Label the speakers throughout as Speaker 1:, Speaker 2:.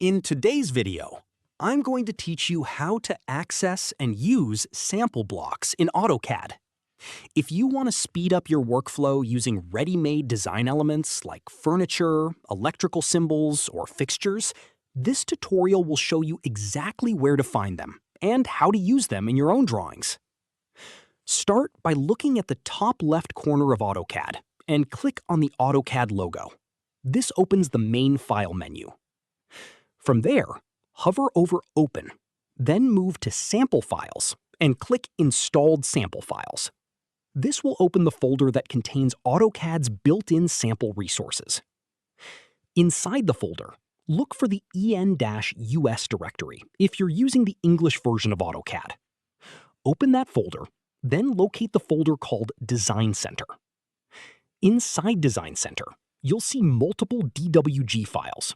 Speaker 1: In today's video, I'm going to teach you how to access and use sample blocks in Autocad. If you want to speed up your workflow using ready-made design elements like furniture, electrical symbols, or fixtures, this tutorial will show you exactly where to find them and how to use them in your own drawings. Start by looking at the top left corner of Autocad and click on the Autocad logo. This opens the main file menu. From there, hover over Open, then move to Sample Files and click Installed Sample Files. This will open the folder that contains Autocad's built-in sample resources. Inside the folder, look for the en-us directory if you're using the English version of Autocad. Open that folder, then locate the folder called Design Center. Inside Design Center, you'll see multiple DWG files.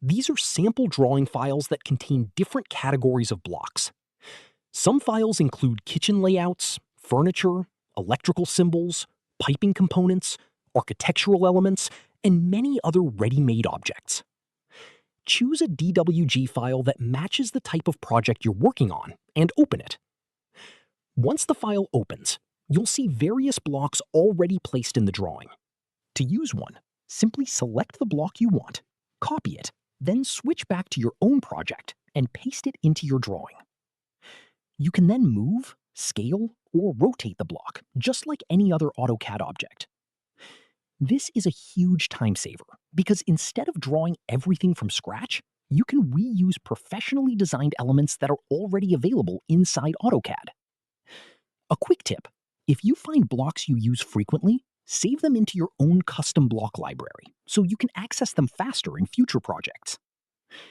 Speaker 1: These are sample drawing files that contain different categories of blocks. Some files include kitchen layouts, furniture, electrical symbols, piping components, architectural elements, and many other ready-made objects. Choose a DWG file that matches the type of project you're working on and open it. Once the file opens, you'll see various blocks already placed in the drawing. To use one, simply select the block you want, copy it, then switch back to your own project and paste it into your drawing. You can then move, scale, or rotate the block, just like any other Autocad object. This is a huge time saver, because instead of drawing everything from scratch, you can reuse professionally designed elements that are already available inside Autocad. A quick tip: if you find blocks you use frequently, save them into your own custom block library so you can access them faster in future projects.